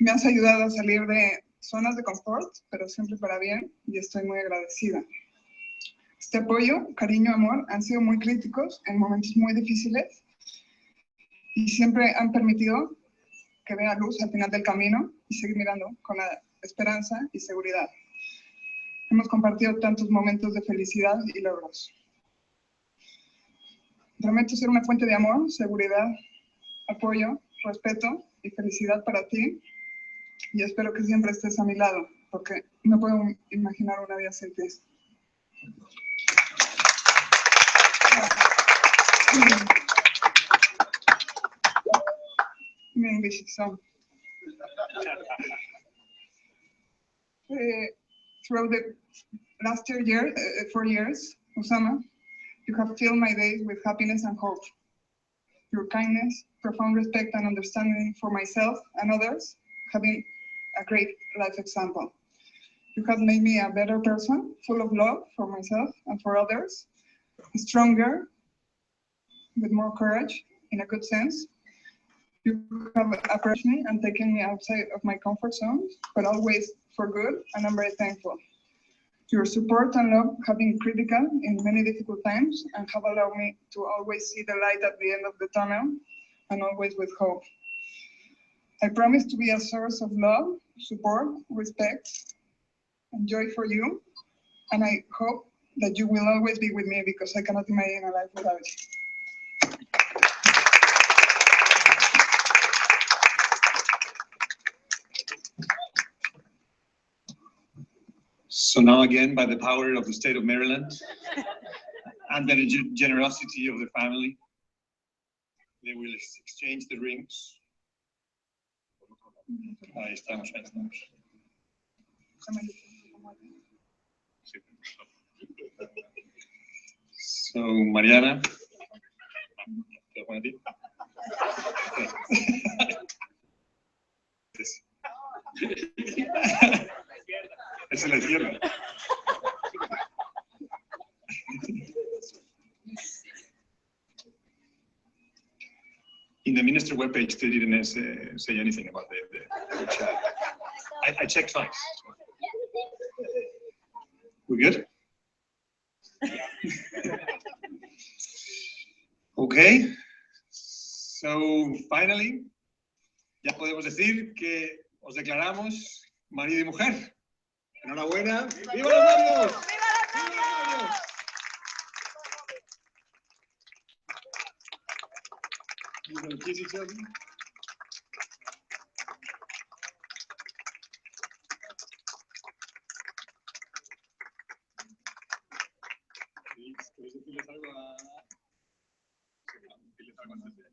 Me has ayudado a salir de zonas de confort, pero siempre para bien, y estoy muy agradecida. Este apoyo, cariño, amor, han sido muy críticos en momentos muy difíciles y siempre han permitido que vea luz al final del camino y seguir mirando con la esperanza y seguridad. Hemos compartido tantos momentos de felicidad y logros. Prometo ser una fuente de amor, seguridad, apoyo, respeto y felicidad para ti, y espero que siempre estés a mi lado, porque no puedo imaginar una vida sin ti. Mi English is on. Throughout the last 4 years, Usama, you have filled my days with happiness and hope. Your kindness, profound respect and understanding for myself and others have been a great life example. You have made me a better person, full of love for myself and for others, stronger, with more courage, in a good sense. You have approached me and taken me outside of my comfort zone, but always for good, and I'm very thankful. Your support and love have been critical in many difficult times and have allowed me to always see the light at the end of the tunnel, and always with hope. I promise to be a source of love, support, respect, and joy for you, and I hope that you will always be with me, because I cannot imagine a life without you. So now again, by the power of the state of Maryland and the generosity of the family, they will exchange the rings. Ahí estamos, ahí estamos. So, Mariana, ¿te lo pongo a ti? Es en la izquierda. In the minister webpage, they didn't say anything about the chat. I checked twice. We good? Okay. So finally, ya podemos decir que os declaramos marido y mujer. Enhorabuena. ¡Viva los novios! ¡Viva los novios! You gonna kiss each other? ¿Quieres decirles algo a... ¿Decirles algo antes de...?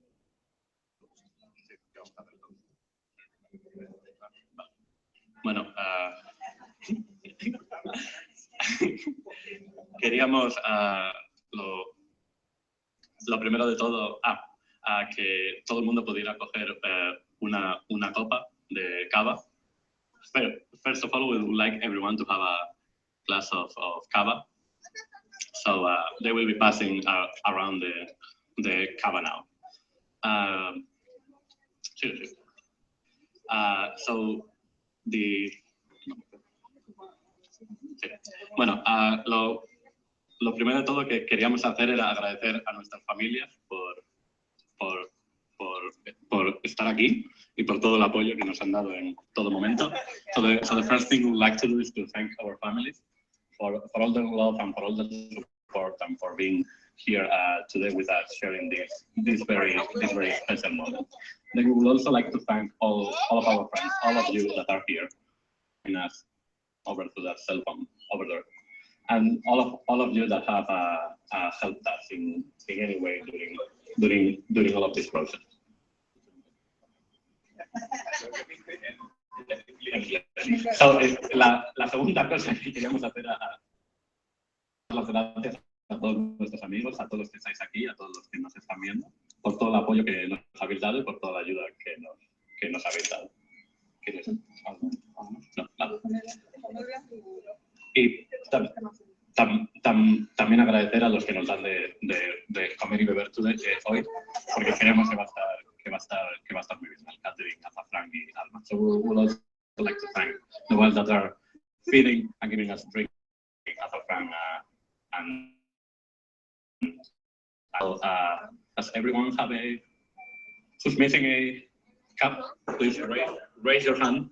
Sí, que vamos a hacer todo. Bueno, queríamos lo primero de todo, que todo el mundo pudiera coger una copa de cava. First of all, we would like everyone to have a glass of cava. So they will be passing around the cava now. Seriously. So bueno, lo primero de todo que queríamos hacer era agradecer a nuestras familias por estar aquí y por todo el apoyo que nos han dado en todo momento. So the first thing we'd like to do is to thank our families for all the love and for all the support and for being here today with us, sharing this very special moment. Then we would also like to thank all of our friends, all of you that are here, and us over to that cell phone over there, and all of you that have helped us in any way during all of this process. So, la segunda cosa que queríamos hacer las gracias a todos nuestros amigos, a todos los que estáis aquí, a todos los que nos están viendo, por todo el apoyo que nos habéis dado y por toda la ayuda que nos habéis dado. ¿Quieres algo? No, nada. Y También agradecer a los que nos dan de comer y beber hoy, porque creemos que va a estar muy bien. Al catering, a Zafran y Alma. So we would also like to thank the ones that are feeding and giving us drink, Zafran, and does everyone have who's missing a cup? Please raise your hand.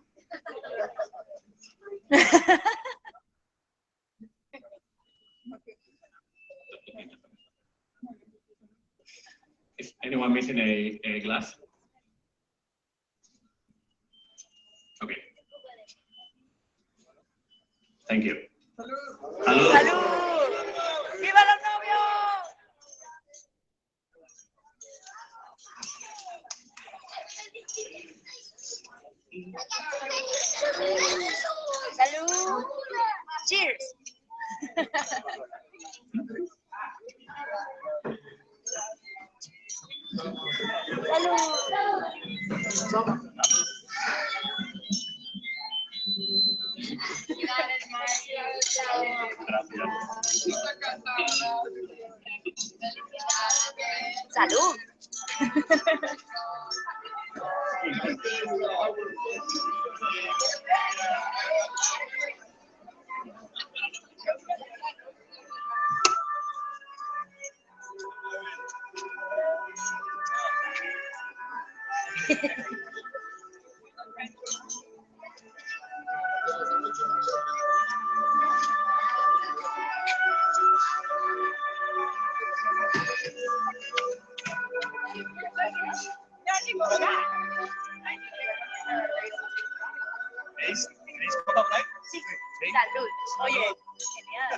Is anyone missing a glass? Okay. Thank you. Salud. ¡Salud! ¡Viva los novios! ¡Salud! ¡Cheers! ¡Salud! ¡Salud! ¿Queréis copa por ahí? Sí. Salud. Oye, genial,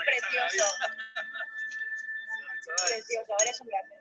Precioso. Precioso, eres un grande.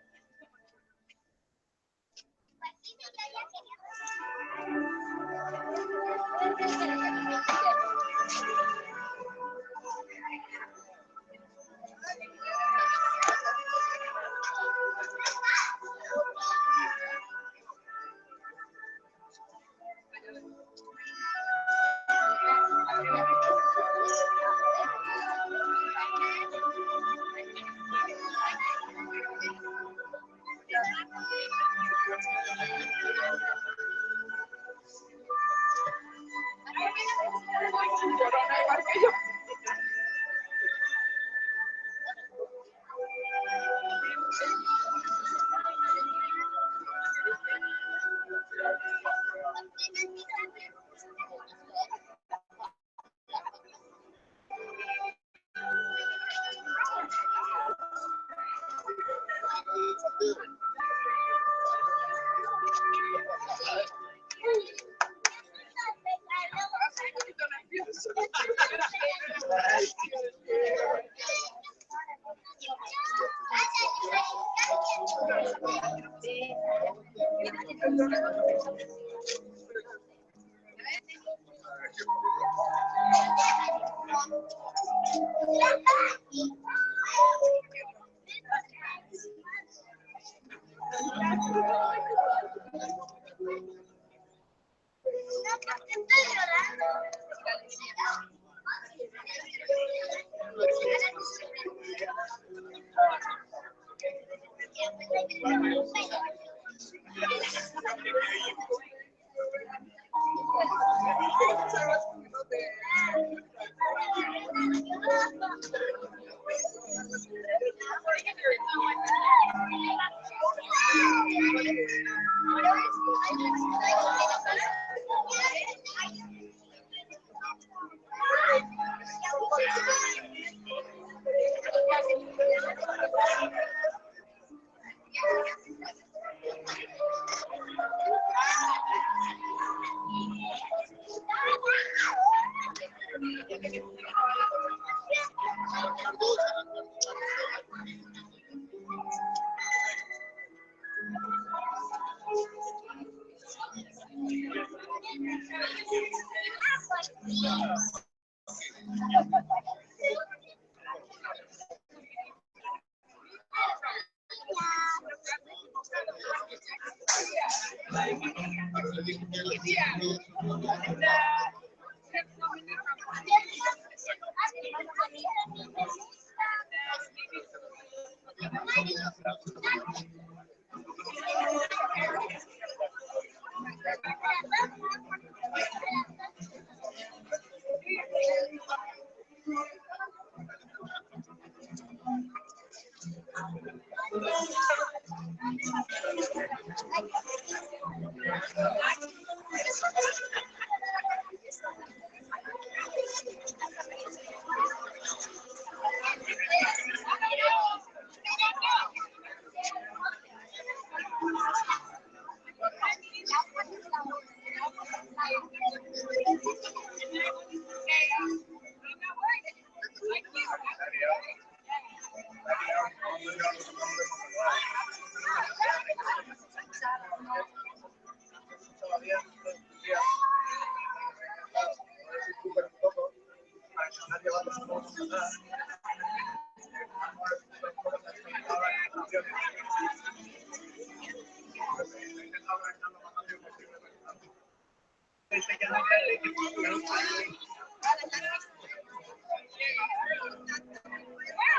Where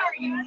are you?